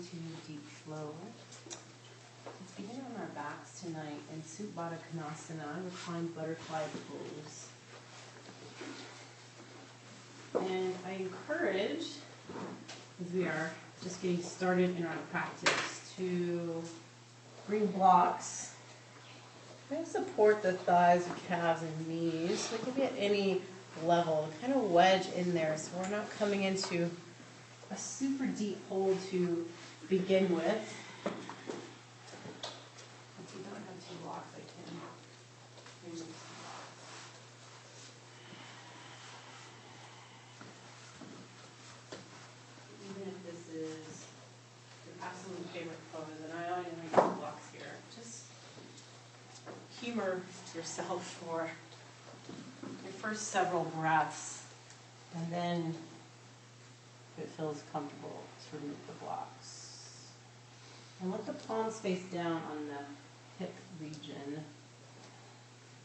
to Deep Flow. Let's begin on our backs tonight in Supta Konasana, reclined butterfly pose. And I encourage, as we are just getting started in our practice, to bring blocks. Kind of support the thighs, calves, and knees. So it can be at any level, kind of wedge in there, so we're not coming into a super deep hold to begin with. If we don't have two blocks, I can remove some blocks. Even if this is your absolute favorite pose, and I only have two blocks here, just humor yourself for your first several breaths, and then if it feels comfortable, to remove the blocks. And let the palms face down on the hip region.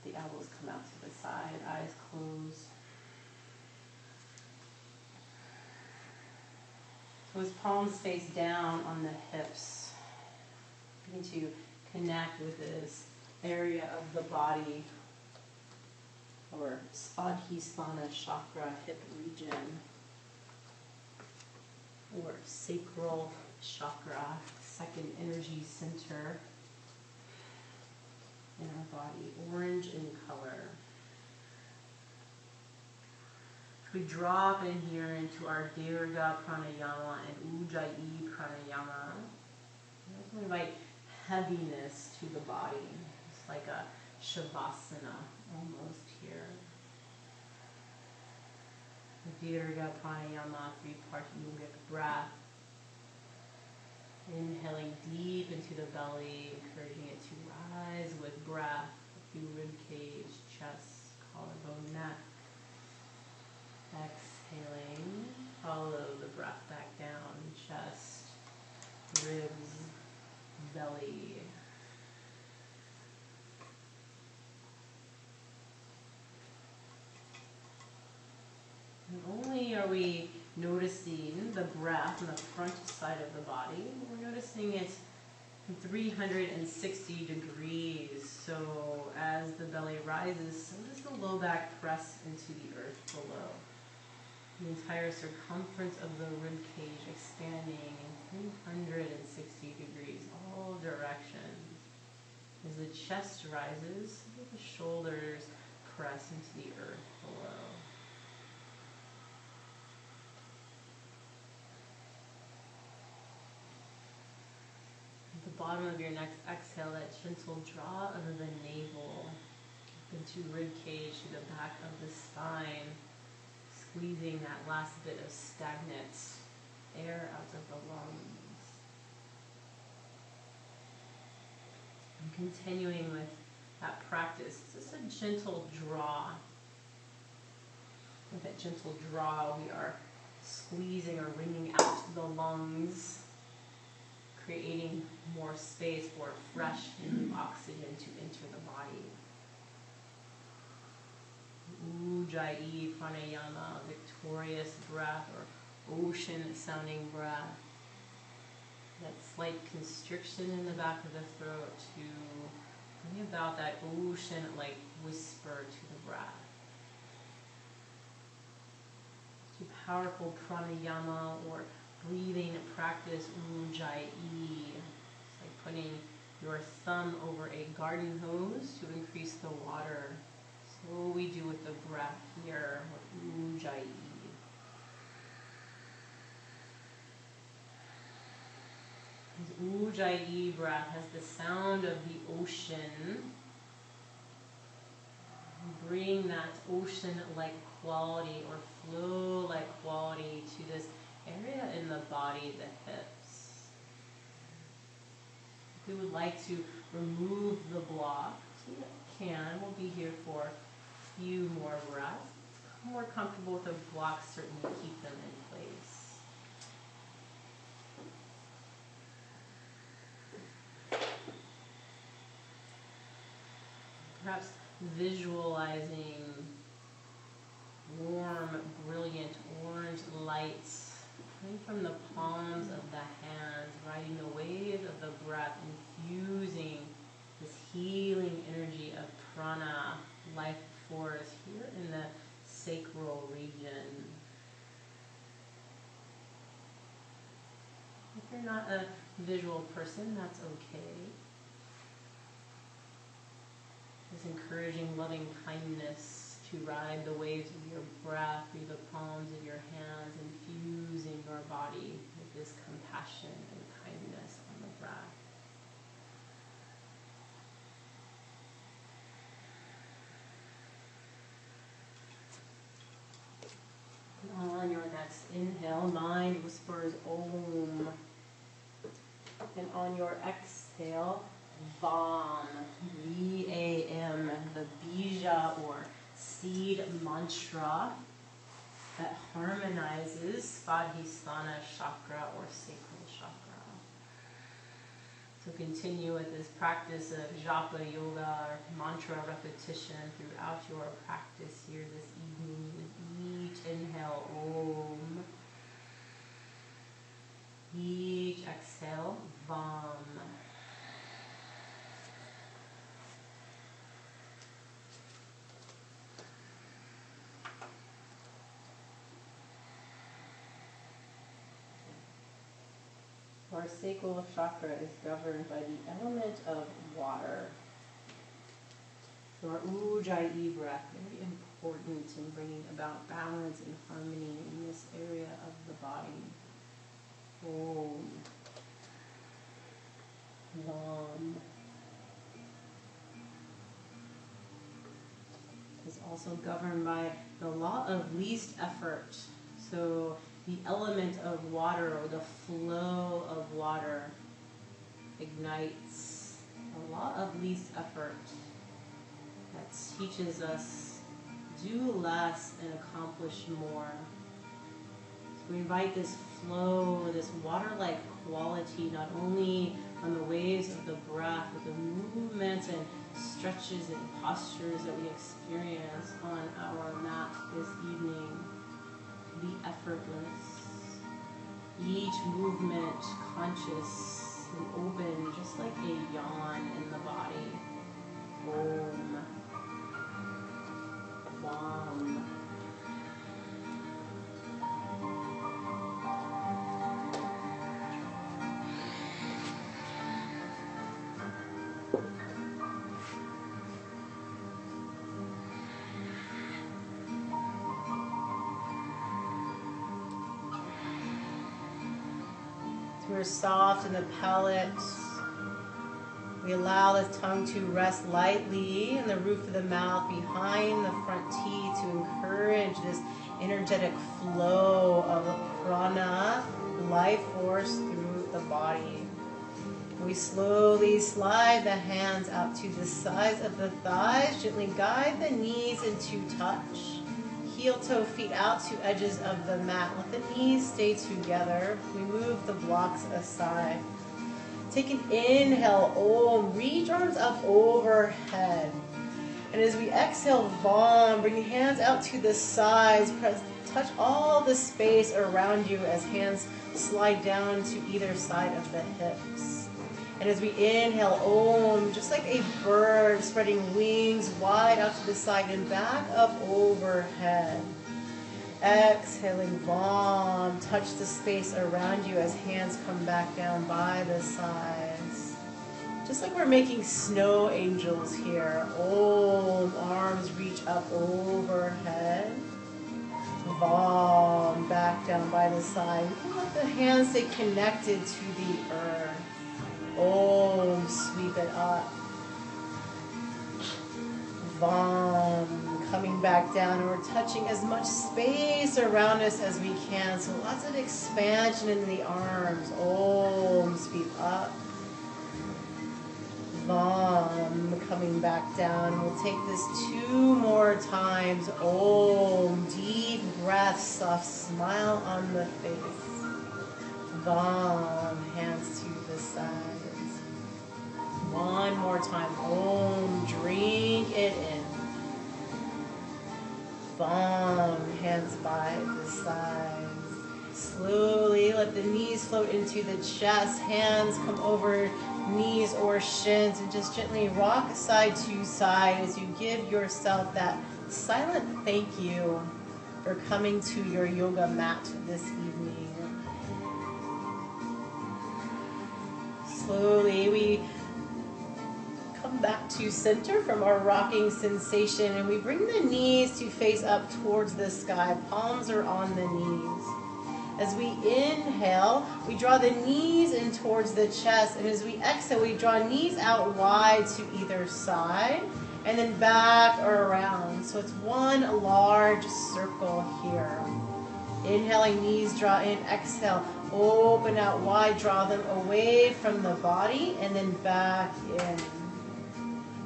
The elbows come out to the side, eyes closed. So as palms face down on the hips, begin to connect with this area of the body, or Svadhisthana chakra, hip region, or sacral chakra, second energy center in our body, orange in color. We drop in here into our Dirga Pranayama and Ujjayi Pranayama. We invite heaviness to the body. It's like a Shavasana almost here. Dirga Pranayama, three-part yogic breath. Inhaling deep into the belly, encouraging it to rise with breath through rib cage, chest, collarbone, neck. Exhaling, follow the breath back down, chest, ribs, belly. And only are we noticing the breath on the front side of the body, we're noticing it from 360 degrees. So as the belly rises, so does the low back press into the earth below. The entire circumference of the rib cage expanding in 360 degrees, all directions. As the chest rises, the shoulders press into the earth below. At the bottom of your next exhale, that gentle draw of the navel into rib cage to the back of the spine, squeezing that last bit of stagnant air out of the lungs. And continuing with that practice, just a gentle draw. With that gentle draw, we are squeezing or wringing out the lungs, creating more space for fresh and new oxygen to enter the body. Ujjayi Pranayama, victorious breath or ocean sounding breath. That slight constriction in the back of the throat to bring about that ocean like whisper to the breath. To powerful pranayama or breathing practice, Ujjayi. It's like putting your thumb over a garden hose to increase the water. So what we do with the breath here, with Ujjayi. This Ujjayi breath has the sound of the ocean. Bring that ocean-like quality or flow-like quality to this area in the body, the hips. If we would like to remove the block, we can. We'll be here for a few more breaths. If more comfortable with the block, certainly keep them in place. Perhaps visualizing warm, brilliant orange lights coming from the palms of the hands, breath, infusing this healing energy of prana, life force, here in the sacral region. If you're not a visual person, that's okay. Just encouraging loving kindness to ride the waves of your breath through the palms of your hands, infusing your body with this compassion and kindness on the breath. And on your next inhale, mind whispers Om. And on your exhale, Vam, V-A-M, the bija or seed mantra that harmonizes Svadhisthana chakra or sacral chakra. So continue with this practice of japa yoga or mantra repetition throughout your practice here this evening. With each inhale, Om. Each exhale, Vam. Our sacral chakra is governed by the element of water. So our Ujjayi breath, very important in bringing about balance and harmony in this area of the body. Om. Vam. Is also governed by the law of least effort. So the element of water or the flow of water ignites a law of least effort that teaches us do less and accomplish more. So we invite this flow, this water-like quality, not only on the waves of the breath, but the movements and stretches and postures that we experience on our mat this evening. Be effortless. Each movement conscious and open, just like a yawn in the body. Om. Vam. We're soft in the palate. We allow the tongue to rest lightly in the roof of the mouth behind the front teeth to encourage this energetic flow of prana, life force through the body. We slowly slide the hands out to the sides of the thighs, gently guide the knees into touch. Heel toe feet out to edges of the mat. Let the knees stay together. We move the blocks aside. Take an inhale, Om. Reach arms up overhead. And as we exhale, Vam, bring the hands out to the sides. Touch all the space around you as hands slide down to either side of the hips. And as we inhale, Om, just like a bird spreading wings wide out to the side and back up overhead. Exhaling, Vam, touch the space around you as hands come back down by the sides. Just like we're making snow angels here. Om, arms reach up overhead. Vam, back down by the side. You can let the hands stay connected to the earth. Om, sweep it up. Vam, coming back down, and we're touching as much space around us as we can. So lots of expansion in the arms. Om, sweep up. Vam, coming back down. We'll take this 2 more times. Om, deep breath, soft smile on the face. Vam, hands to the sides. One more time. Om, drink it in. Vam, hands by the sides. Slowly let the knees float into the chest. Hands come over knees or shins, and just gently rock side to side as you give yourself that silent thank you for coming to your yoga mat this evening. Slowly we come back to center from our rocking sensation, and we bring the knees to face up towards the sky. Palms are on the knees. As we inhale, we draw the knees in towards the chest, and as we exhale, we draw knees out wide to either side, and then back or around. So it's one large circle here. Inhaling, knees draw in, exhale, open out wide, draw them away from the body, and then back in.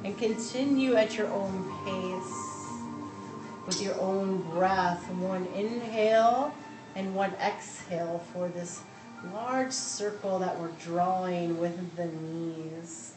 And continue at your own pace, with your own breath. One inhale and one exhale for this large circle that we're drawing with the knees.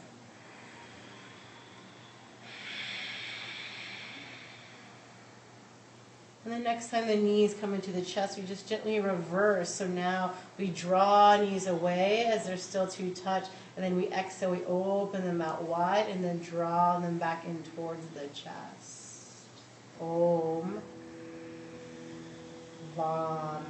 And the next time the knees come into the chest, we just gently reverse. So now we draw knees away as they're still to touch, and then we exhale, we open them out wide, and then draw them back in towards the chest. Om Vam.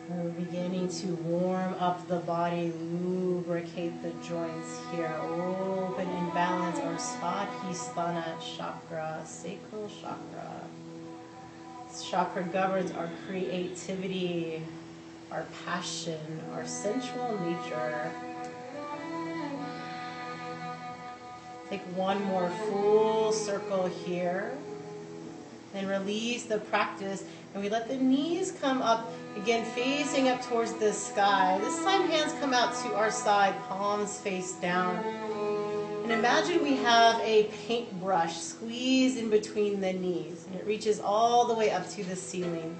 We're beginning to warm up the body, lubricate the joints here. Open and balance our Svadhisthana chakra, sacral chakra. This chakra governs our creativity, our passion, our sensual nature. Take one more full circle here. And release the practice, and we let the knees come up again, facing up towards the sky. This time hands come out to our side, palms face down. And imagine we have a paintbrush squeezed in between the knees, and it reaches all the way up to the ceiling.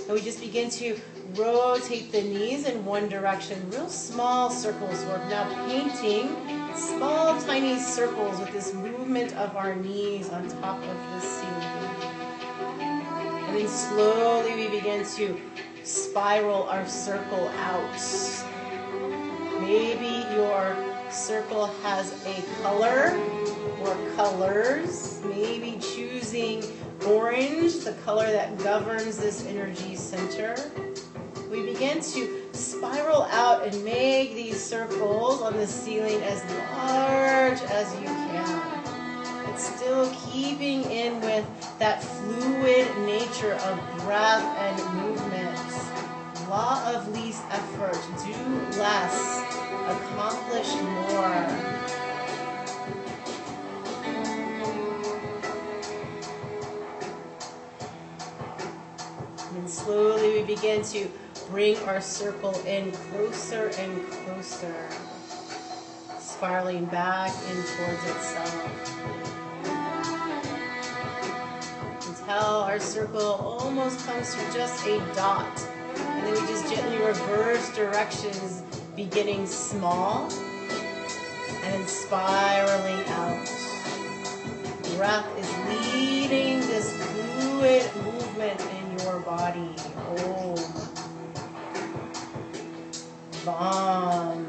And we just begin to rotate the knees in one direction. Real small circles work. Now painting small tiny circles with this movement of our knees on top of the ceiling. And then slowly we begin to spiral our circle out. Maybe your circle has a color or colors. Maybe choosing orange, the color that governs this energy center. We begin to spiral out and make these circles on the ceiling as large as you can. It's still keeping in with that fluid nature of breath and movement. Law of least effort. Do less. Accomplish more. And slowly we begin to bring our circle in closer and closer, spiraling back in towards itself. Until our circle almost comes to just a dot. And then we just gently reverse directions, beginning small and then spiraling out. Breath is leading this fluid movement in your body. Om. Vam.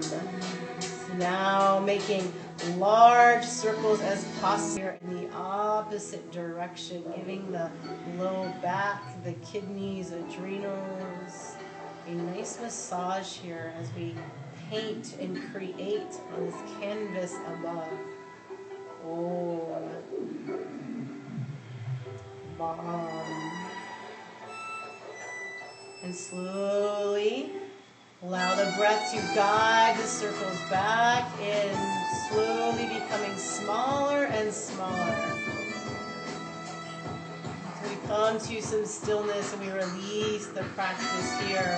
Now making large circles as possible in the opposite direction, giving the low back, the kidneys, adrenals a nice massage here as we paint and create on this canvas above. Om. Vam. And slowly allow the breath to guide the circles back in, slowly becoming smaller and smaller. So we come to some stillness and we release the practice here.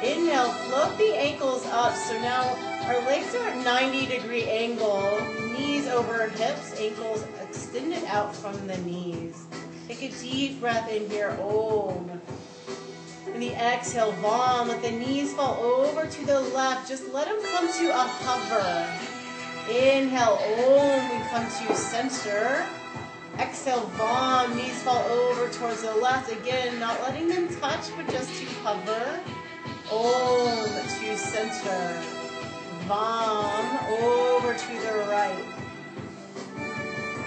Inhale, float the ankles up. So now our legs are at 90-degree angle, knees over hips, ankles extended out from the knees. Take a deep breath in here, Om. And the exhale, Vam, let the knees fall over to the left. Just let them come to a hover. Inhale, Om, we come to center. Exhale, Vam, knees fall over towards the left. Again, not letting them touch, but just to hover. Om to center. Vam, over to the right.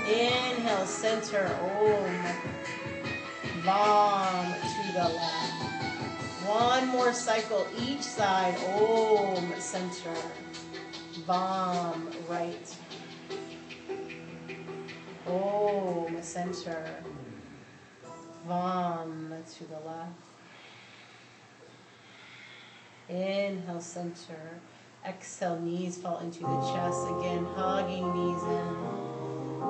Inhale, center, Om. Vam to the left. One more cycle each side. Om, center. Vam, right. Om, center. Vam to the left. Inhale, center. Exhale, knees fall into the chest. Again, hugging knees in.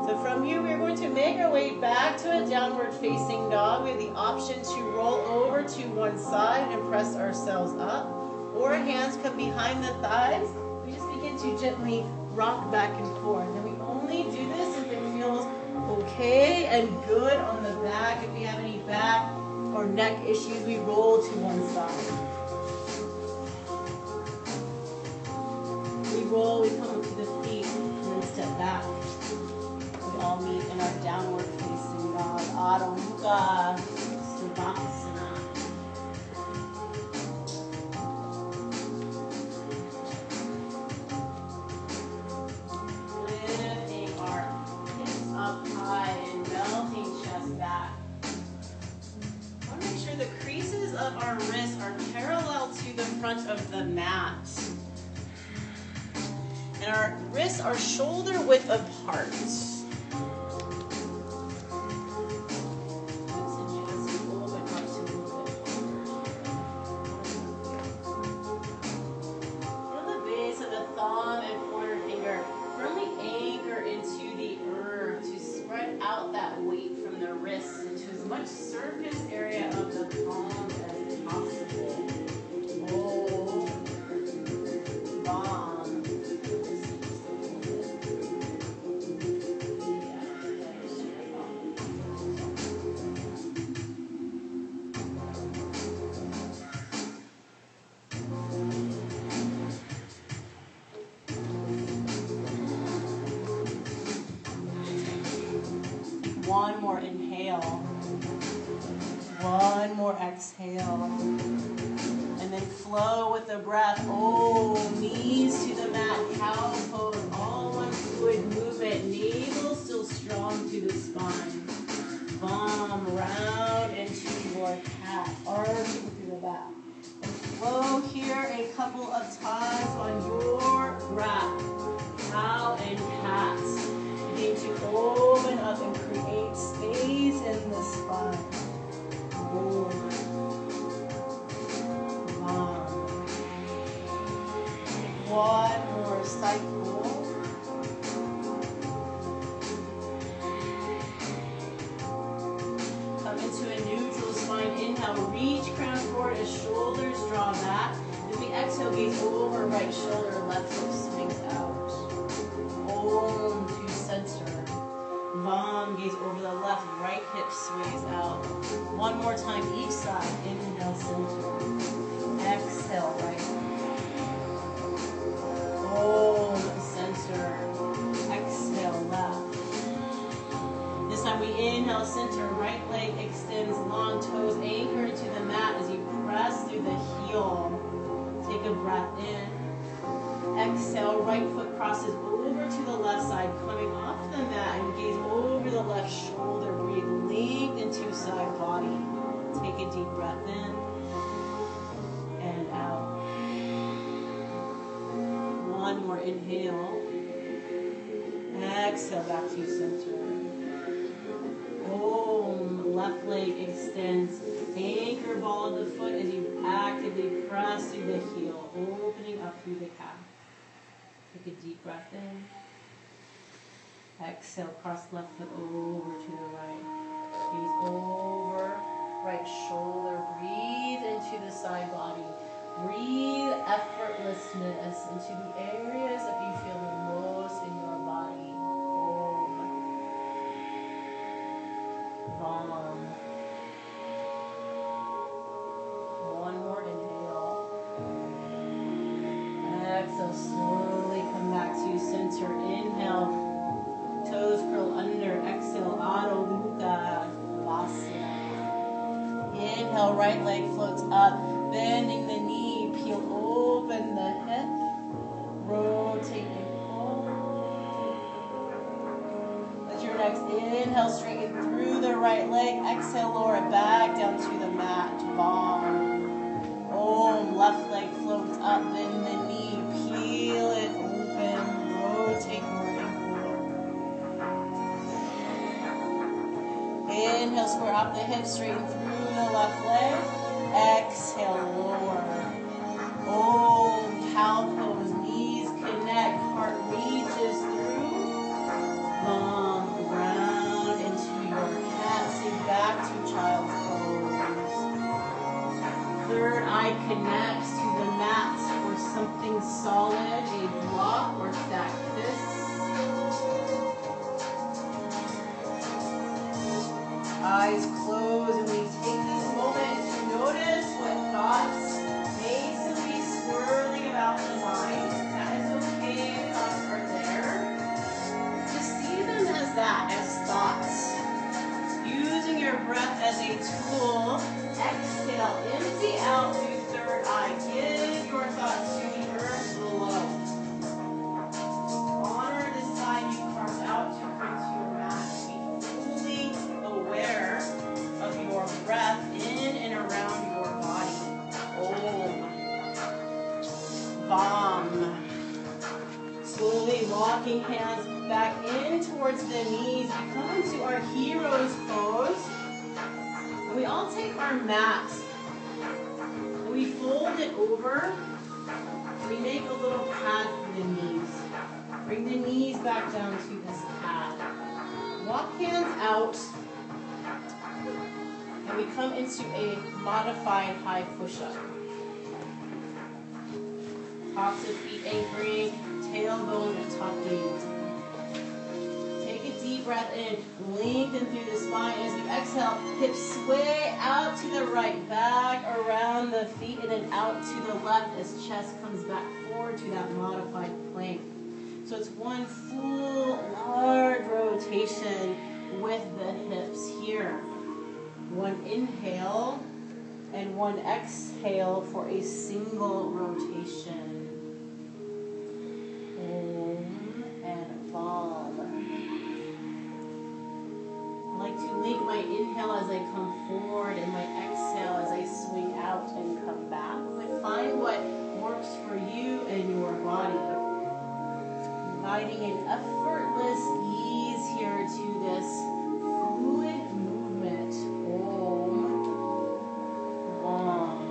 So from here, we're going to make our way back to a downward facing dog. We have the option to roll over to one side and press ourselves up. Or hands come behind the thighs. We just begin to gently rock back and forth. And we only do this if it feels okay and good on the back. If we have any back or neck issues, we roll to one side. We roll, we come up to the feet, and then step back. We all meet in our downward facing dog, Adho Mukha Savasana. Lifting our hips up high and melting chest back. I want to make sure the creases of our wrists are parallel to the front of the mat. And our wrists are shoulder width apart. Surface area of the palm as possible. Oh, Vam. One more inhale. One more exhale. And then flow with the breath. Oh, knees to the mat, cow pose, all one fluid movement. Navel still strong to the spine. Vam, round into your cat, arching through the back. And flow here a couple of times on your breath. Cow and cat. Begin to open up and create space in the spine. One more cycle. Come into a neutral spine. Inhale, reach crown forward as shoulders draw back. As we exhale, gaze over right shoulder, left hip swings out. Om to center. Vam, gaze over the left, right hip sways out. One more time each side. Inhale, center. Exhale, right. Om, center. Exhale, left. This time we inhale, center. Right leg extends, long toes anchored to the mat as you press through the heel. Take a breath in. Exhale, right foot crosses over to the left side, coming off the mat and gaze over the left shoulder. Breathe length into side body. Take a deep breath in and out. One more inhale. Exhale, back to center. Om, left leg extends. Anchor ball of the foot as you actively press through the heel, opening up through the calf. Take a deep breath in. Exhale, cross left foot over to the right. Gaze over, right shoulder. Breathe into the side body. Breathe effortlessness into the areas that you feel the most in your body. Om. Vam. One more inhale. Exhale, slowly come back to center. Inhale. Toes curl under. Exhale, exhale, Adho Mukha Vasana. Inhale, right leg floats up, bending the knee, peel open the hip, rotate and pull. As your next inhale, straighten through the right leg, exhale, lower it back down to the mat, Vam. Om, left leg floats up, bend the knee, peel it open, rotate more ankle. Inhale, square off the hips, straighten through the left leg. Exhale, lower. Om, cow pose, knees connect, heart reaches through. Ground into your cat, sink back to child's pose. Third eye connects to the mat or something solid, a block or stacked fists. Eyes closed, and we take this moment to notice what thoughts may still be swirling about the mind. That is okay, thoughts are there. Just see them as that, as thoughts. Using your breath as a tool, exhale, empty out through third eye. Give your thoughts to the earth below. Honor the sign you carved out to bring to your mat. Be fully aware of your breath in and around your body. Om. Vam. Slowly walking hands back in towards the knees. We come into our hero's pose. And we all take our mat. And we fold it over. We make a little pad for the knees. Bring the knees back down to this pad. Walk hands out. And we come into a modified high push-up. Tops of feet anchoring, tailbone and top gaze. Take a deep breath in, lengthen through the spine. As you exhale, hips sway out to the right, back around the feet, and then out to the left as chest comes back forward to that modified plank. So it's one full, large rotation with the hips here. One inhale and one exhale for a single rotation. Om and Vam. I like to link my inhale as I come forward and my exhale as I swing out and come back. But find what works for you and your body. Inviting an effortless ease here to this fluid movement. Om. Vam.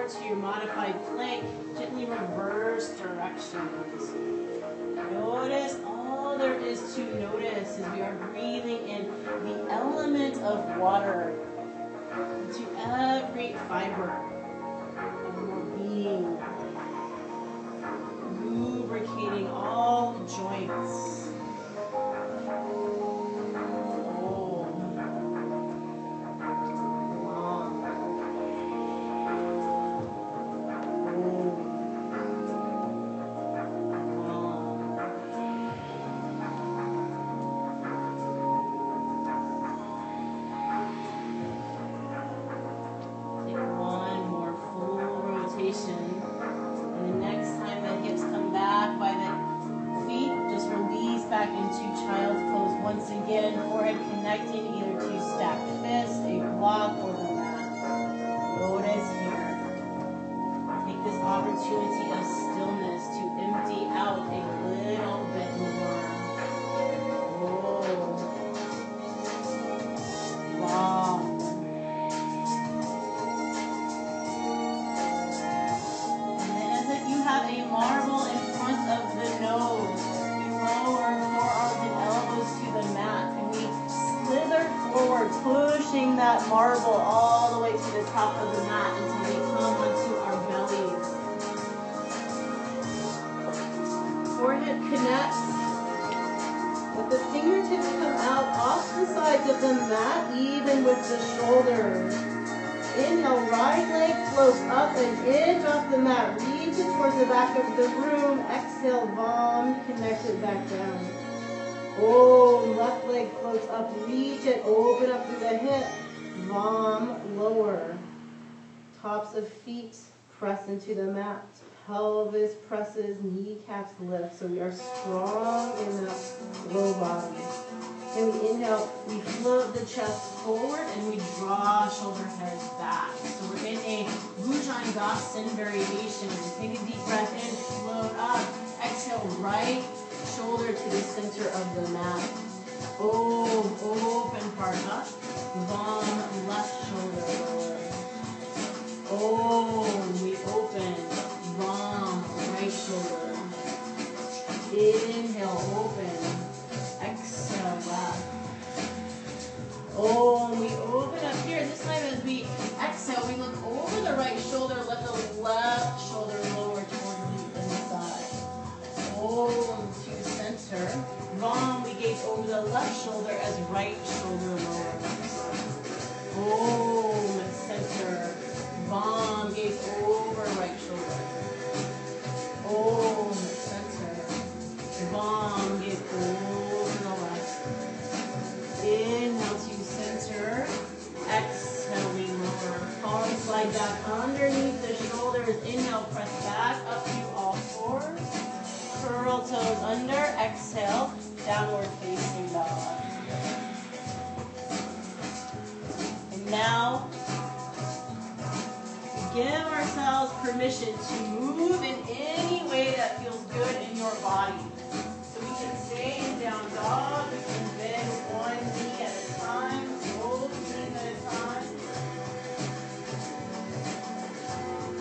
To your modified plank, gently reverse directions. Notice all there is to notice as we are breathing in the element of water into every fiber of your being, lubricating all joints. And the next time the hips come back by the feet, just release back into child's pose once again. Forehead connecting either to stacked fists, a block, or the mat. Notice here. Take this opportunity of stillness to empty out a little bit more. Oh. Wow. Have a marble in front of the nose. We lower forearms and elbows to the mat, and we slither forward, pushing that marble all the way to the top of the mat until we come onto our bellies. forehead connects. Let the fingertips come out off the sides of the mat, even with the shoulders. Inhale, right leg floats up an inch off the mat. Reach it towards the back of the room. Exhale, Vam, connect it back down. Oh, left leg floats up. Reach it, open up through the hip. Vam, lower. Tops of feet press into the mat. Pelvis presses, kneecaps lift. So we are strong in the low body. And we inhale, we float the chest forward and we draw shoulder heads back. So we're in a Bhujangasana variation. Take a deep breath in, float up. Exhale, right shoulder to the center of the mat. Oh, open part up. Vam, left shoulder lower. Oh, we open. Vam, right shoulder. Inhale, open. Exhale, left. Oh, we open up here. This time as we exhale, we look over the right shoulder. Let the left shoulder lower toward the inside. Oh, to center. Vam, we gaze over the left shoulder as right shoulder lowers. Oh, center. Vam, gaze over right shoulder. Oh, center. Vam, gaze over the left. Inhale to center. Exhale, we lower. Palms slide back underneath the shoulders. Inhale, press back up to all fours. Curl toes under. Exhale, downward facing dog. And now, give ourselves permission to move in any way that feels good in your body. So we can stay in down dog, we can bend one knee at a time, both knees at a time.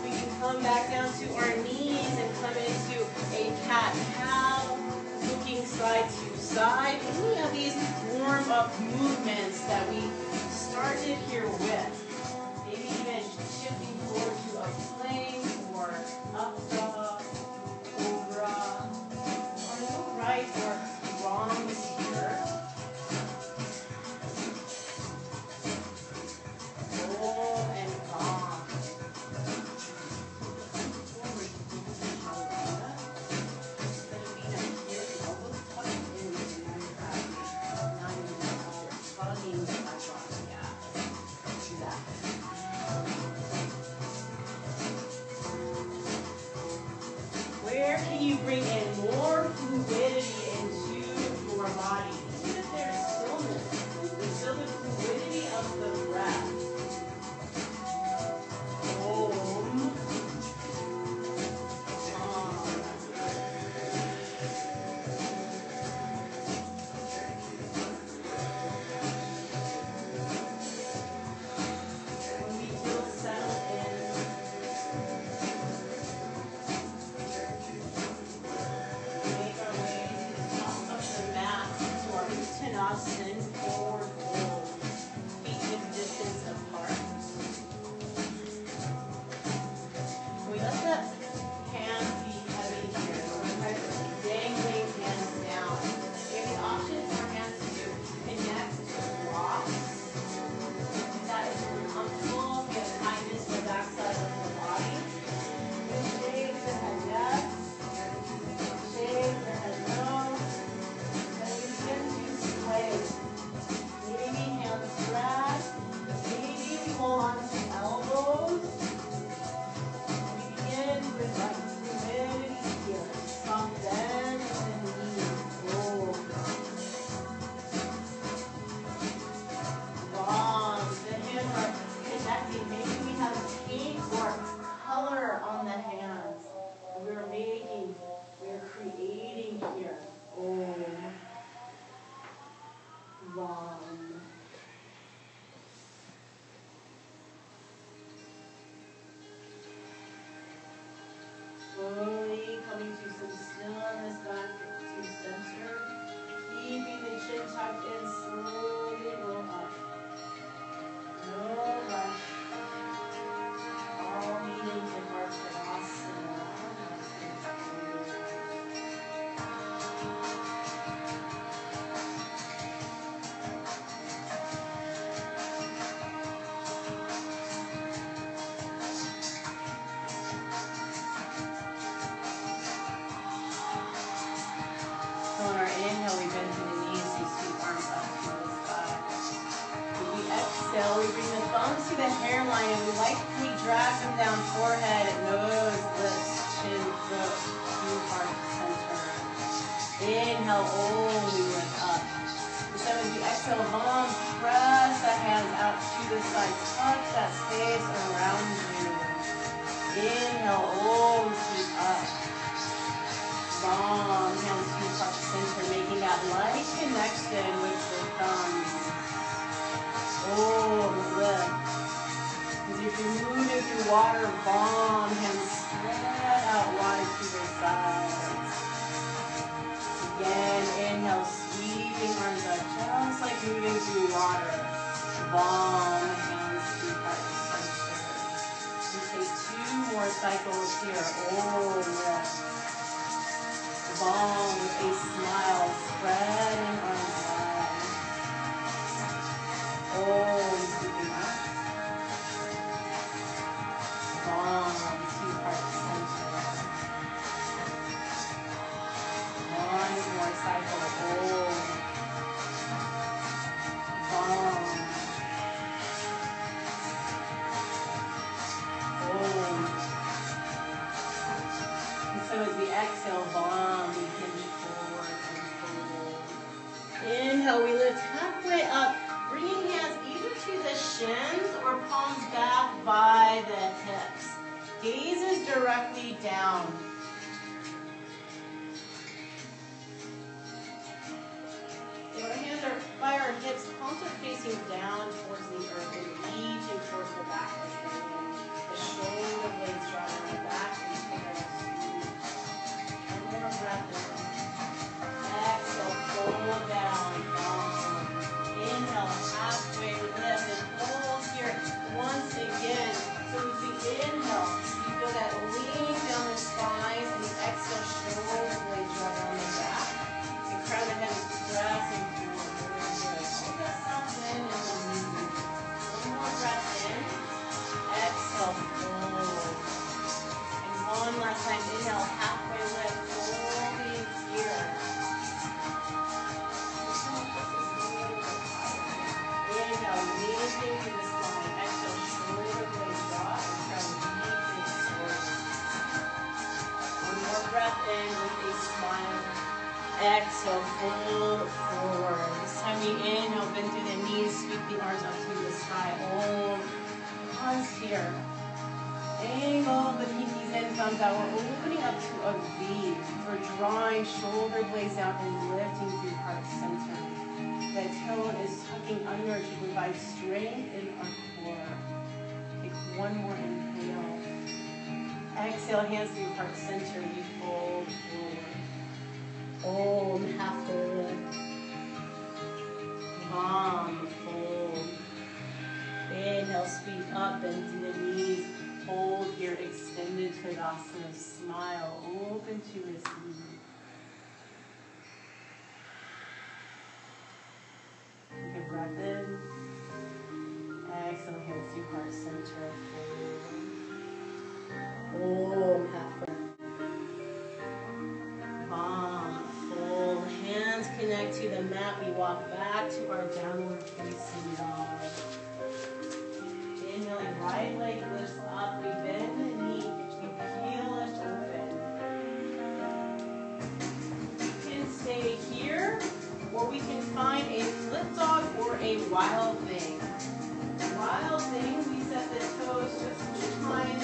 We can come back down to our knees and come into a cat-cow, looking side to side. Any of these warm-up movements that we started here with. Maybe even shifting forward to a plank or up dog, cobra, or no right or wrong here. Roll and calm. Forward to the shoulder. Instead of being up here, the elbows tucked in, and now you're out. Now you're tugging the back body. Yeah. Do that. Where can you bring in more fluidity into your body? Even if there's stillness, feel the fluidity of the breath. Om. When we feel settled in, make our way to the top of the mat to our Uttanasana forward fold. Feet hip distance apart. We let the hands be heavy here. We're dangling hands down. We have the option for hands to connect to blocks. If that is uncomfortable, give kindness to the backside of the body. Shake the head yes. Shake the head no. Then we begin to sway. Maybe hands drag. Maybe we hold on to elbows. We begin with like fluidity here. Soft bend in the knees. Roll. Long. The hands are connecting. Maybe we have paint or color on the hands. We're creating here. Om. Vam. Slowly coming to some stillness back to center. Keeping the chin tucked in, slowly roll up. No rush. All meetings in our Tadasana. exhale, we bring the thumbs to the hairline and we drag them down forehead, nose, lips, chin, throat, to heart center. Inhale, we lift up. So as you exhale, bomb, press the hands out to the side, touch that space around you. Inhale, sweep up. Bomb, hands to heart center, making that light connection with the thumbs. Lift. As if you're moving through water, bomb, hands spread out wide to the sides. Again, inhale, sweeping arms up, just like moving through water. Bomb, hands to heart center. We take 2 more cycles here. Lift. Bomb with a smile, spreading arms wide. Sweeping up. Bomb to heart center. 1 more cycle. Bomb. And so as we exhale, bomb, we hinge forward and fold. Inhale, we lift halfway up, bringing hands either to the shins or palms back by the hips. Gaze is directly down. Our hands are by our hips, palms are facing down towards the earth and reaching towards the back of the head. The shoulder blades driving on the back and fingers. One more breath in. Exhale, fold down, down. Inhale, halfway lift and hold here once again. So as we inhale, you feel that lean down the spine and the exhale, shoulder blades driving on the back. The crown of the head is pressing forward. Hold that soft in and then move. One more breath in. Exhale, fold. And one last time, inhale, halfway lift, folding here. Inhale, lifting to the spine. Exhale, shoulder blades drop and crown deeply forward. One more breath in with a smile. Exhale, fold forward. This time we inhale, bend through the knees, sweep the arms up to the sky. Pause here. Angle the pinkies and thumbs out. We're opening up to a V. We're drawing shoulder blades down and lifting through heart center. The tone is tucking under to provide strength in our core. Take 1 more inhale. Exhale, hands through heart center. We fold forward. Halfway lift. Bomb, fold. Inhale, sweep up, bend through the knees. Hold here, extended Tadasana. Smile, open to receive. Take a breath in. Exhale, hands to heart center. Halfway. Bomb, fold. Hands connect to the mat. We walk back to our downward facing dog. Inhaling, right leg lifts up. We bend the knee. We heel lift open. We can stay here, or we can find a flip dog or a wild thing. Wild thing, we set the toes just behind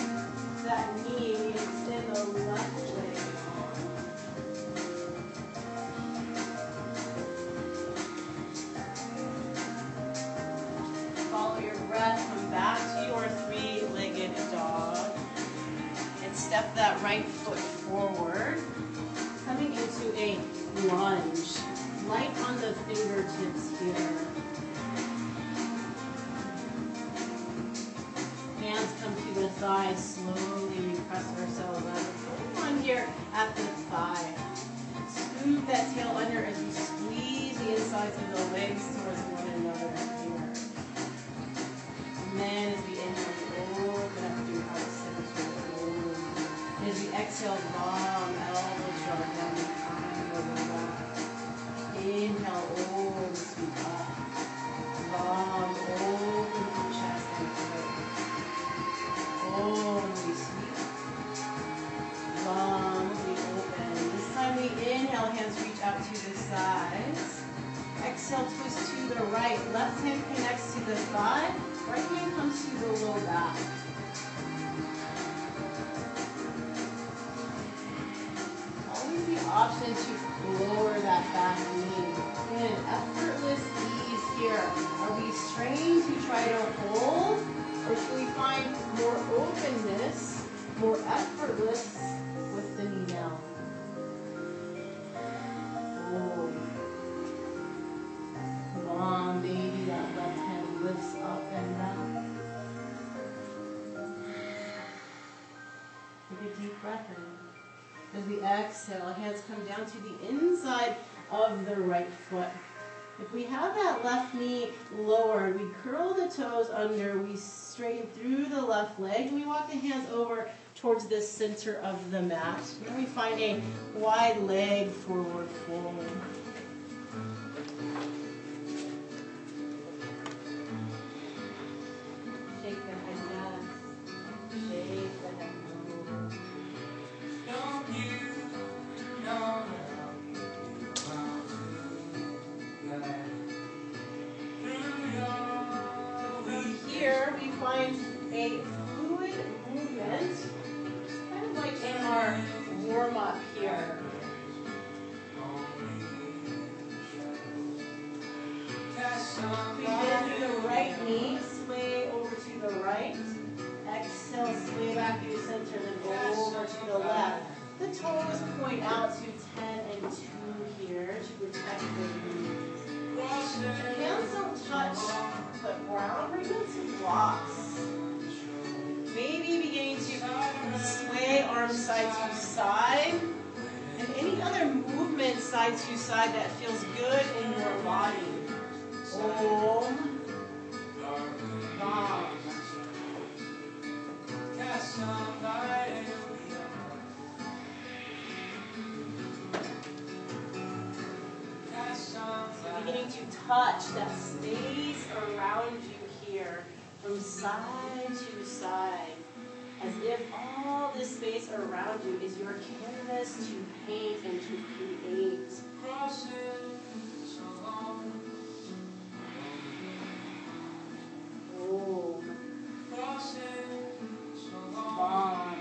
that knee. We extend the left leg. Follow your breath. Come back to your 3-legged dog. And step that right foot forward. Coming into a lunge. Light on the fingertips here. Hands come to the thighs. Slowly we press ourselves up. Hold on here at the thigh. Scoop that tail under as we squeeze the insides of the legs towards one another here. And then as we inhale, we open up through heart center. As we exhale, long elbows drop down the arms over the back. Inhale, sweep up. Long, open the right. Left hand connects to the thigh. Right hand comes to the low back. Always the option to lower that back knee. Again, effortless ease here. Are we strained to try to hold? Or should we find more openness, more effortless with the knee down? Oh. Long baby, that left hand lifts up and down. Take a deep breath in. As we exhale, hands come down to the inside of the right foot. If we have that left knee lowered, we curl the toes under, we straighten through the left leg, we walk the hands over towards the center of the mat. Then we find a wide leg forward fold. Shake the head yes. Shake the head no. Here we find a fluid movement, kind of like in our warm-up here. We bend the right knee, sway over to the right. Exhale, sway back to your center, then go over to the left. The toes point out to 10 and 2 here to protect the knees. Hands don't touch the ground, bring them to blocks. Maybe beginning to sway arms side to side. And any other movement side to side that feels good in your body. Om. Nam. Beginning to touch that space around you here from side to side, as if all this space around you is your canvas to paint and to create. Om. Bam.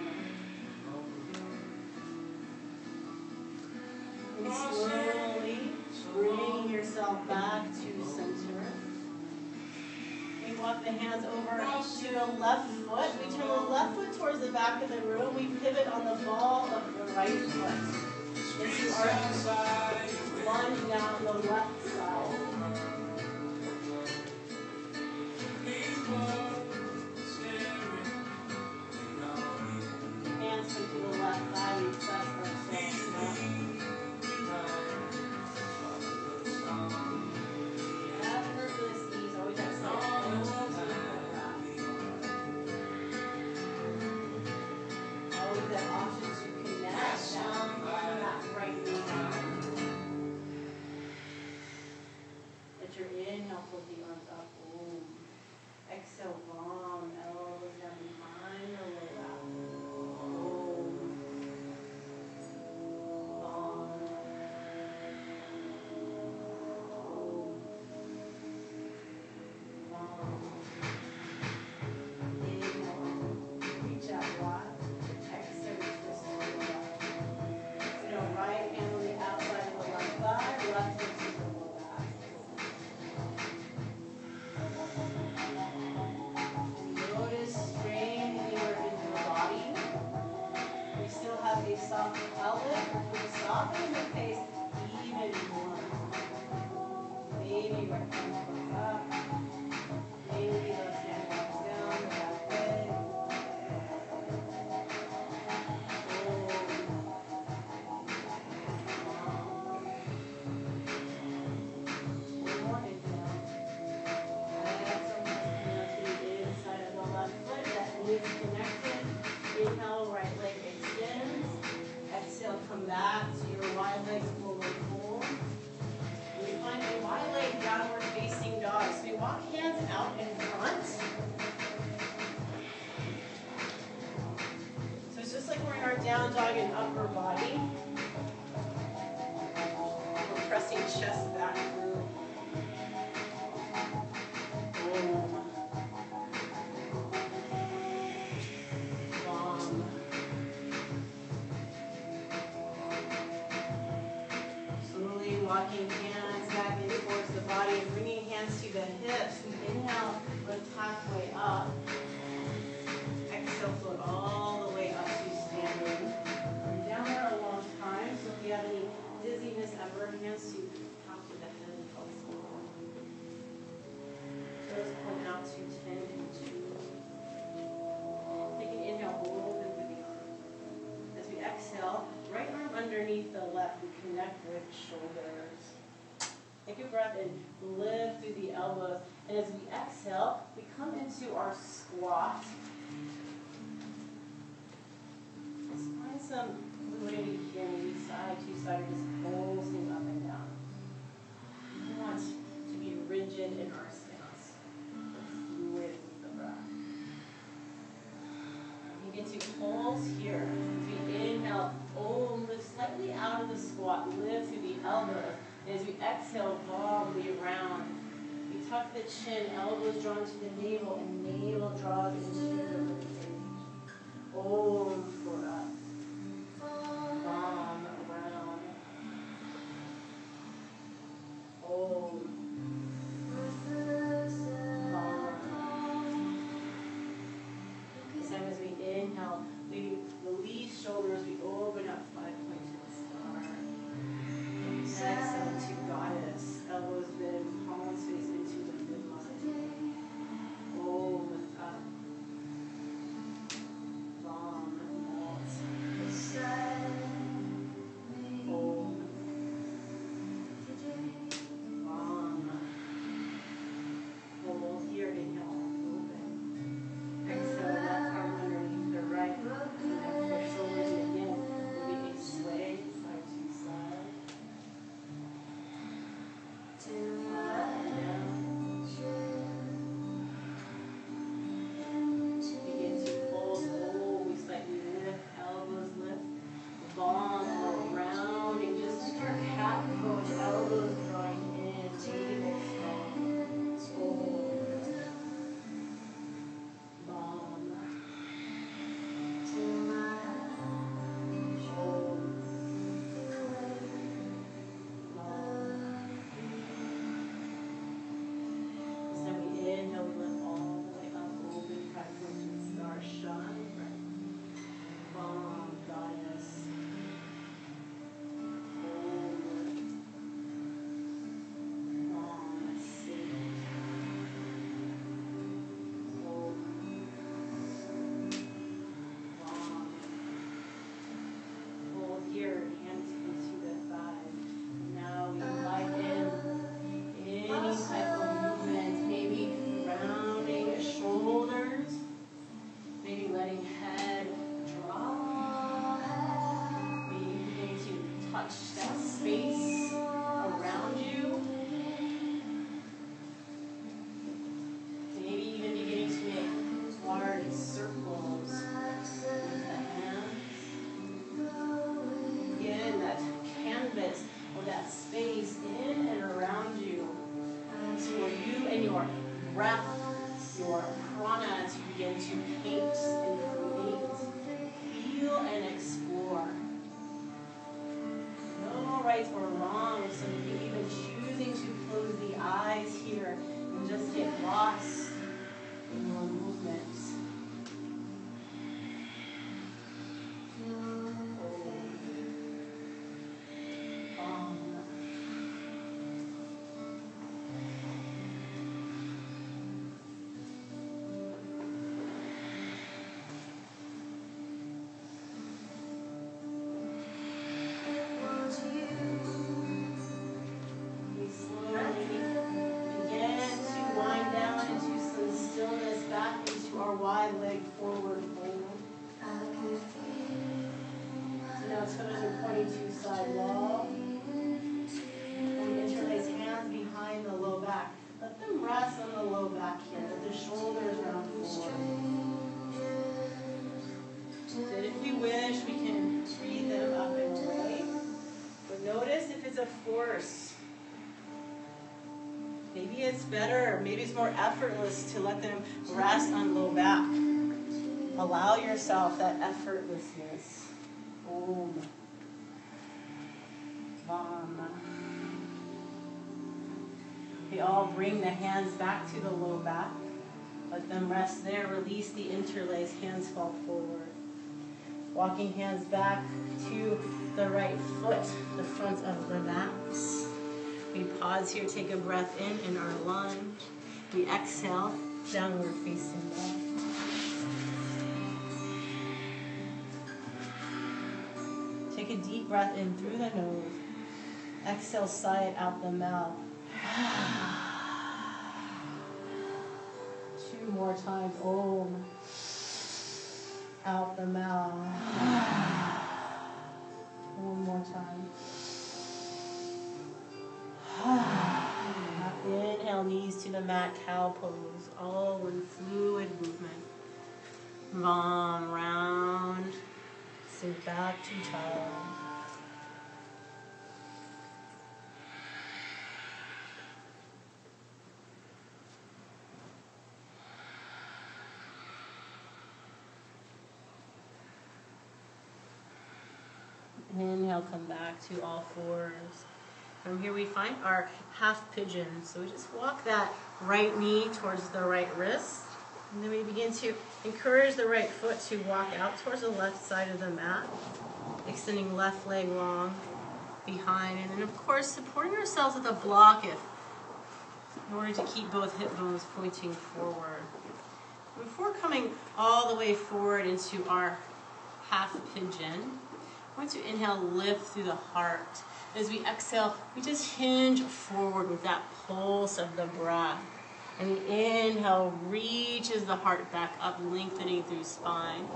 And slowly bring yourself back to center. We walk the hands over to the left foot. We turn the left foot towards the back of the room. We pivot on the ball of the right foot. Into our lunge down the left side. Hands come to the left thigh. We press ourselves up. Inhale, pull the arms up. Om. Exhale, long elbows down behind the low back. Om. Long. Om. Long. Inhale. Reach out wide. Exhale, twist to the left. Right hand on the outside of the left thigh. Left hand to the low back. Notice strain anywhere in your body. We still have a soft pelvis. We soften the face even more. Maybe right hand comes up. Maybe left hand comes down the back leg. One more inhale. Connected. Inhale, right leg extends. Exhale, come back to your wide leg forward fold. We find a wide leg downward facing dog. So we walk hands out in front. So it's just like we're in our down dog and upper body. We're pressing chest back through. walking hands back in towards the body and bringing hands to the hips. We inhale, lift halfway up. Exhale, float all the way up to standing. We're down there a long time, so if you have any dizziness ever, hands to top of the head and pelvis below. Toes point out to 10 and 2. Take an inhale, open through the arm. As we exhale, right arm underneath the left, we connect with shoulders. Take a breath and lift through the elbows. And as we exhale, we come into our squat. Just find some fluidity here, maybe side to side, or just pulsing up and down. We want to be rigid in our stance, fluid with the breath. You get to pulse here. As we inhale, lift slightly out of the squat, lift through the elbows. As we exhale, wobbly around. We tuck the chin, elbows drawn to the navel, and navel draws into the ribcage. For us. Around. This time as we inhale, we release shoulders, we open up 5 points to the star. Exhale to goddess, elbows bend, palms face into the midline. Lift up. Your prana to begin to paint and create, feel and explore. No right or wrong, so maybe even choosing to close the eyes here and just get lost in your movements. Wide leg forward fold. So now it's coming to pointing to side wall. And we interlace hands behind the low back. Let them rest on the low back here. Let the shoulders round forward. So if we wish, we can breathe them up and away. But notice if it's a force. Maybe it's better, maybe it's more effortless to let them rest on low back. Allow yourself that effortlessness. Om. Vam. We all bring the hands back to the low back. Let them rest there. Release the interlace. Hands fall forward. Walking hands back to the right foot, the front of the mat. We pause here, take a breath in our lunge. We exhale, downward facing dog. Take a deep breath in through the nose. Exhale, sigh it out the mouth. 2 more times. Om. Out the mouth. 1 more time. Inhale, knees to the mat, cow pose. All in fluid movement. Vam, round. Sink back to child. Inhale, come back to all fours. From here we find our half pigeon. So we just walk that right knee towards the right wrist. And then we begin to encourage the right foot to walk out towards the left side of the mat. Extending left leg long behind. And then of course supporting ourselves with a block in order to keep both hip bones pointing forward. Before coming all the way forward into our half pigeon, I want to inhale, lift through the heart. As we exhale, we just hinge forward with that pulse of the breath. And the inhale reaches the heart back up, lengthening through spine.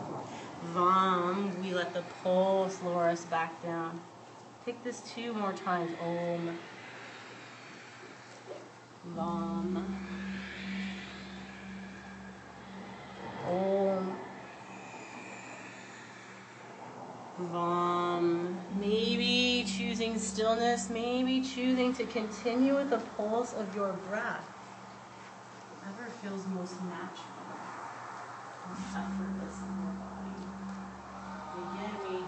Vam, we let the pulse lower us back down. Take this 2 more times. Om. Vam. Om. Vam. Maybe choosing stillness, maybe choosing to continue with the pulse of your breath. Whatever feels most natural, most effortless in your body. Again, we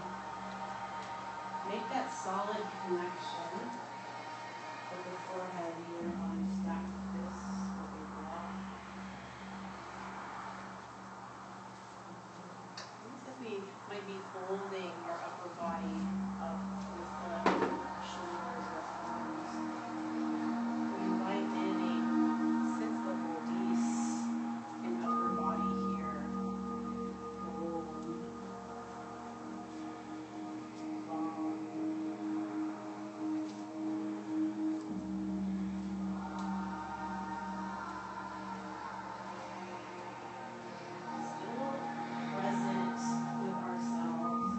make that solid connection with the forehead here on stacked fists or the block. Almost like we might be holding our upper body up with the shoulders or arms. We invite in a sense of release in upper body here. Still present with ourselves.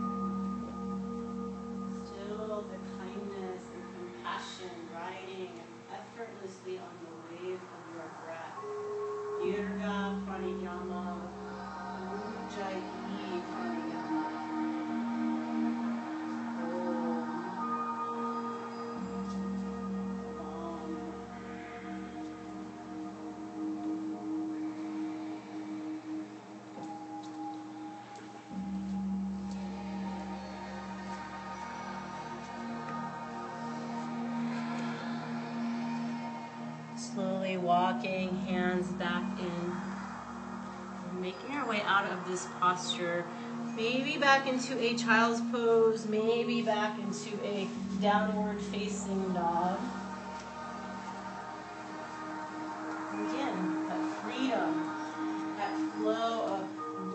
Still the kindness and compassion riding effortlessly on the wave of your breath. Dirga Pranayama, Ujjayi Pranayama. Slowly walking, hands back in. We're making our way out of this posture. Maybe back into a child's pose, maybe back into a downward facing dog. And again, that freedom, that flow of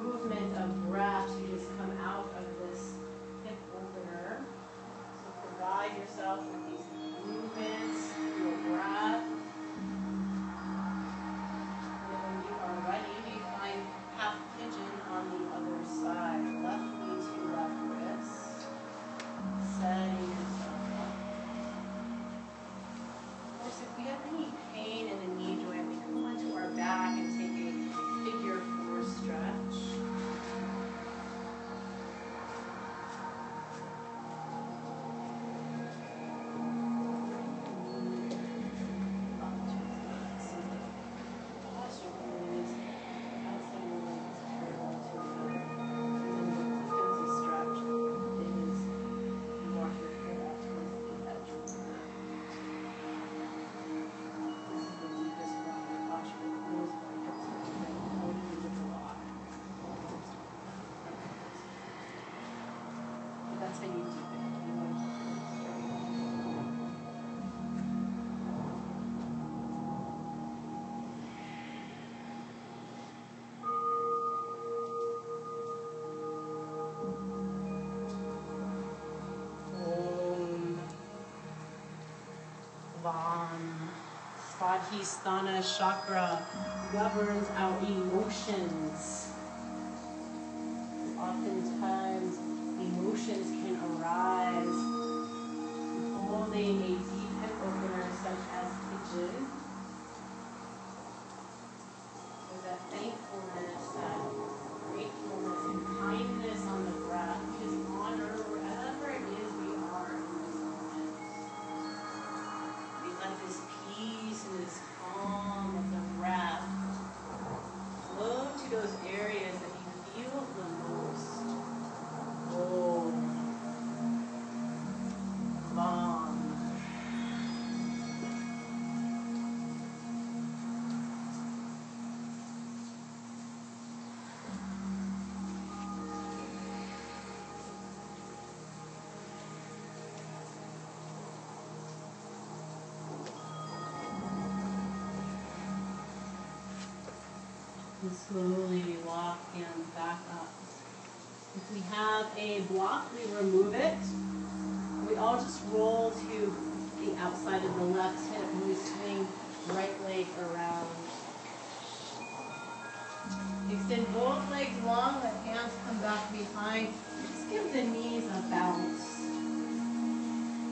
movement, of breath to just come out of this hip opener. So provide yourself with these movements, your breath. Ready, we find half pigeon on the other side. Left knee to left wrist. Setting yourself up. Svadhisthana chakra governs our emotions. Oftentimes, emotions can arise holding a deep hip opener such as pigeon. There's that thankfulness, that gratefulness, and kindness on the breath. We just honor wherever it is we are in this moment. We let this peace and this calm of the breath flow to those areas that you feel the most. Oh, Vam. And slowly we walk hands back up. If we have a block, we remove it. We all just roll to the outside of the left hip and we swing right leg around. Extend both legs long, let hands come back behind. Just give the knees a bounce.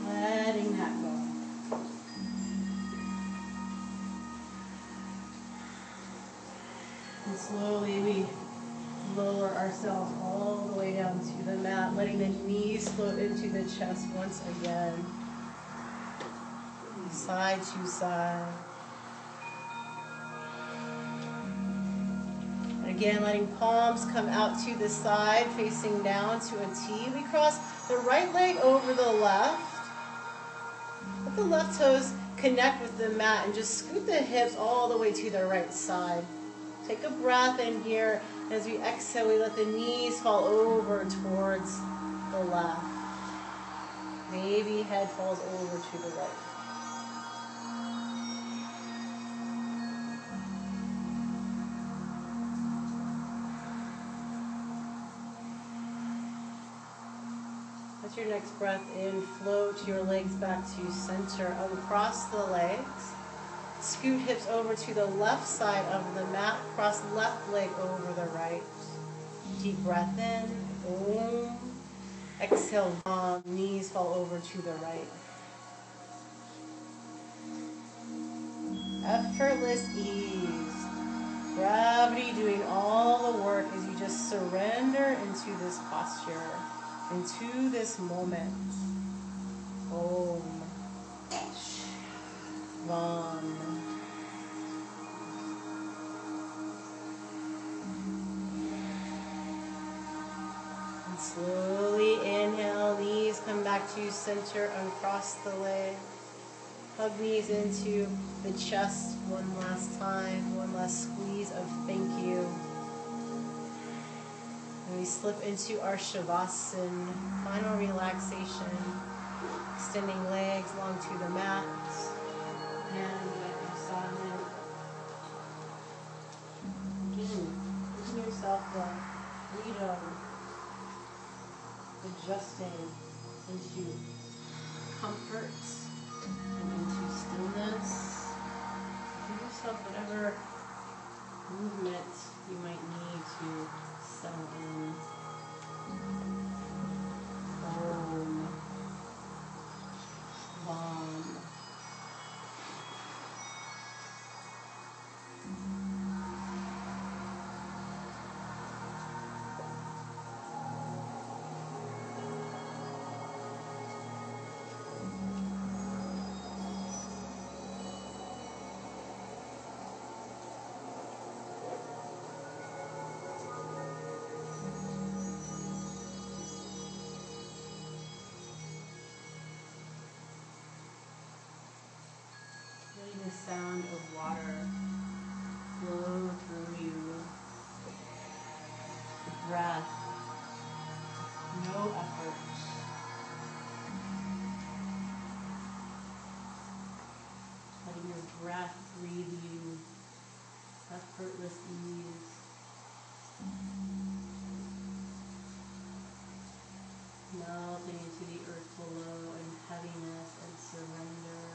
Letting that go. And slowly we lower ourselves all the way down to the mat, letting the knees float into the chest once again. Side to side. And again, letting palms come out to the side, facing down to a T. We cross the right leg over the left. Let the left toes connect with the mat and just scoot the hips all the way to the right side. Take a breath in here. As we exhale, we let the knees fall over towards the left. Maybe head falls over to the right. Let your next breath in, float your legs back to center, uncross the legs. Scoot hips over to the left side of the mat. Cross left leg over the right. Deep breath in. Om. Exhale. Om. Knees fall over to the right. Effortless ease. Gravity doing all the work as you just surrender into this posture, into this moment. Om. Vam. And slowly inhale, knees come back to center, uncross the leg. Hug knees into the chest one last time, one last squeeze of thank you. And we slip into our Shavasana, final relaxation, extending legs long to the mat. And silent. Again, giving yourself the freedom, adjusting into comfort and into stillness. Give yourself whatever movement you might need to settle in. Om. Vam. Letting the sound of water flow through you. The breath, no effort. Letting your breath breathe you effortless ease. Melting into the earth below in heaviness and surrender.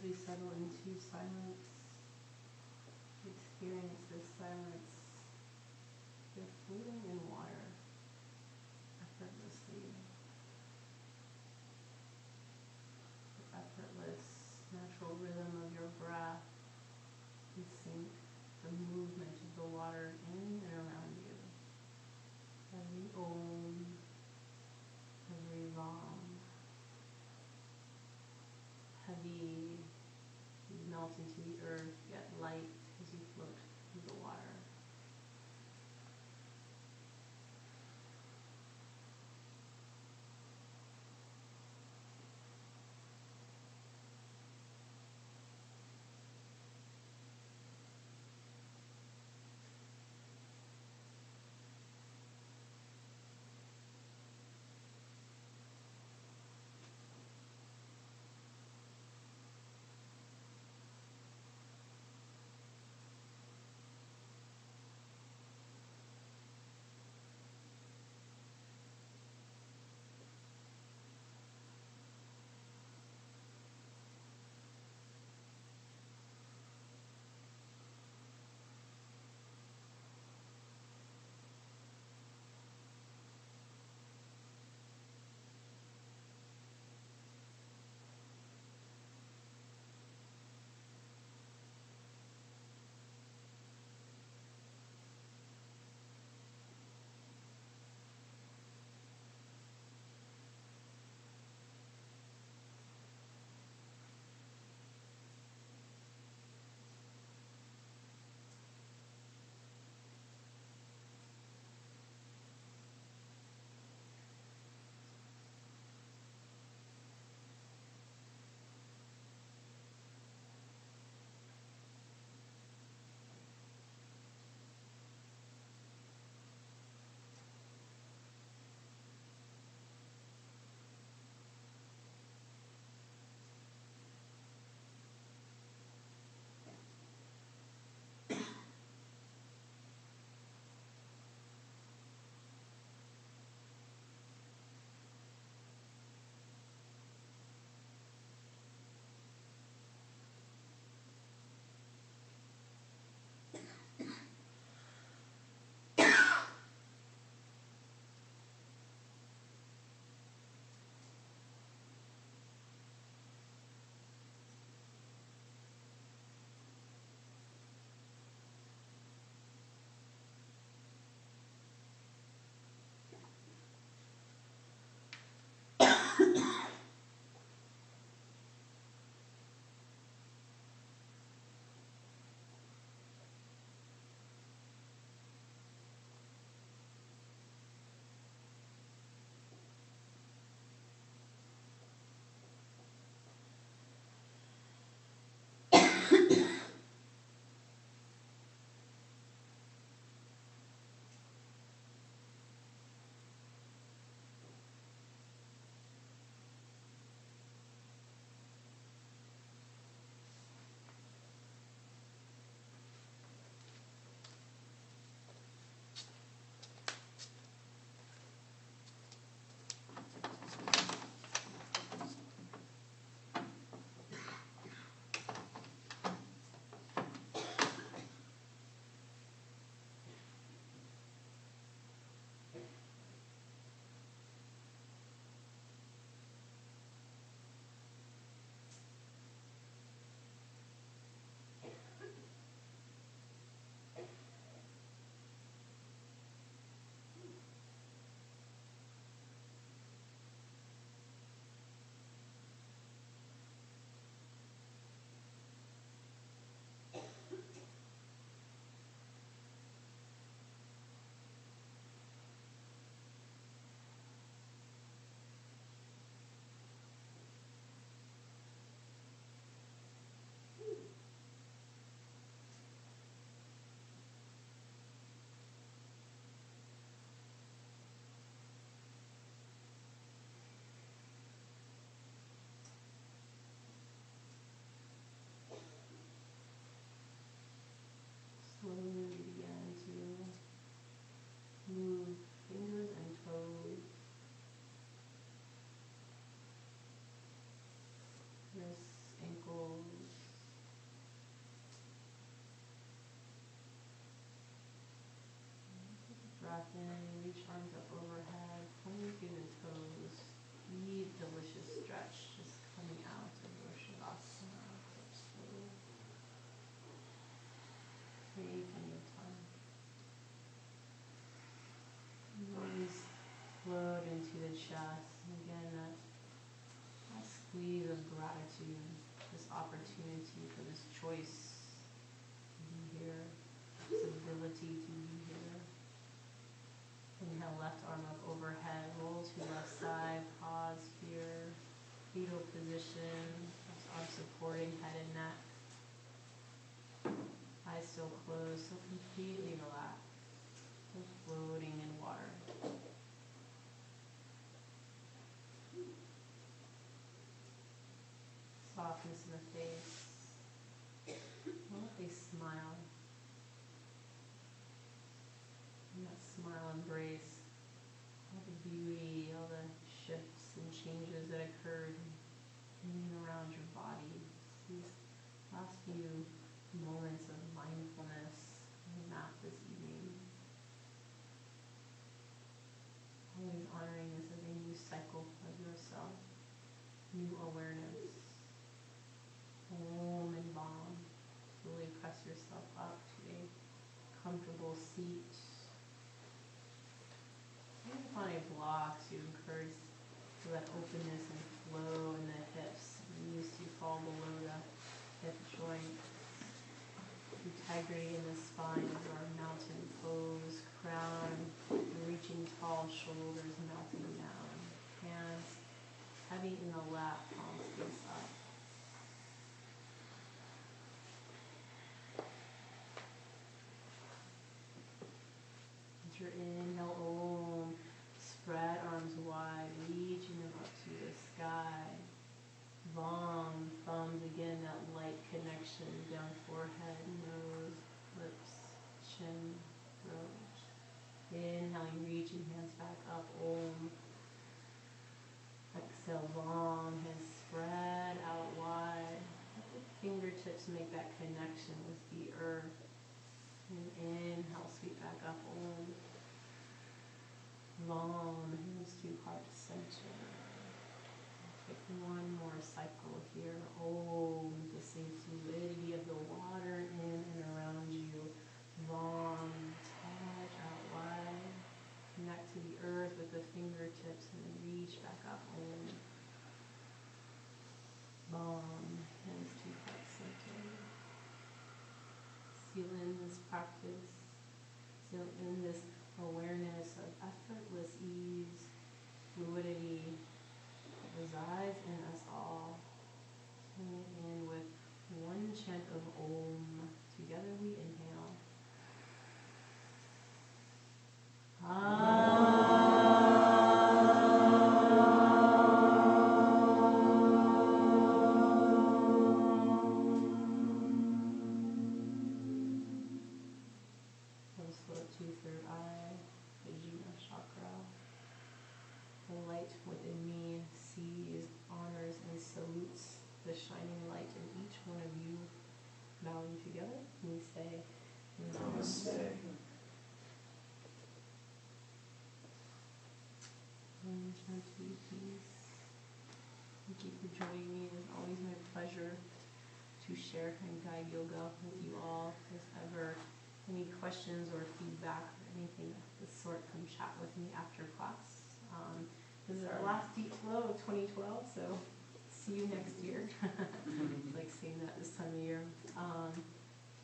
simply settle into silence. Experience this silence. You're floating in water effortlessly. The effortless, natural rhythm of your breath can sync the movement of the water in and around you. Every om, every long, heavy, you melt into the earth, yet light as you float through the water. arms up overhead, pointing through the toes. Deep, delicious stretch just coming out of your Shavasana. Slow. Taking your time. Knees float into the chest. And again, that squeeze of gratitude, this opportunity for this choice to be here, this ability to be here. Inhale, left arm up overhead, roll to left side, pause here, fetal position, arm supporting head and neck. Eyes still closed, so completely relaxed, so floating in water. Softness in the face. What if they smile? And that smile embrace all the beauty, all the shifts and changes that occurred in and around your body. These last few moments of mindfulness and math this evening. Always honoring this as a new cycle of yourself, new awareness. Om and Bam. Slowly press yourself up to a comfortable seat. Maybe find a block to encourage that openness and flow in the hips. We used to fall below the hip joint. Integrity in the spine of our mountain pose. Crown reaching tall, shoulders melting down. Hands heavy in the lap, palms face up. Your inhale, Om. Spread arms wide, reaching them up to the sky. Vam, thumbs again, that light connection down forehead, nose, lips, chin, throat. Inhaling, reaching hands back up, Om. Exhale, Vam, hands spread out wide. Let the fingertips make that connection with the earth. And inhale, sweep back up, Om. Long, hands to heart center. Take one more cycle here. Om, the same fluidity of the water in and around you. Long, touch out wide. Connect to the earth with the fingertips and then reach back up. Om. Bam, hands to heart center. Seal in this practice. Seal in this awareness of effortless ease, fluidity that resides in us all. Tuning in with one chant of Om. Together we inhale. Float to third eye, Ajna chakra. The light within me sees, honors, and salutes the shining light in each one of you. Bowing together, we say Namaste. And Shanti, peace. Thank you for joining me. It's always my pleasure to share and guide yoga with you all. If there's ever any questions or feedback or anything of the sort, come chat with me after class. This is our last Deep Flow of 2012, so see you next year. It's like saying that this time of year. I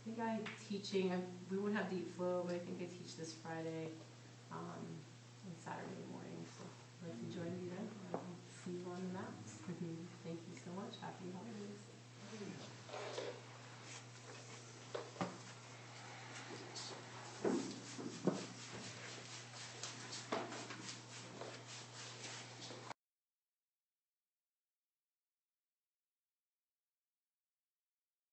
think I'm teaching, we won't have Deep Flow, but I think I teach this Friday and Saturday morning, so I'd like to join you then. I'll see you on the mats. Thank you so much. Happy holidays.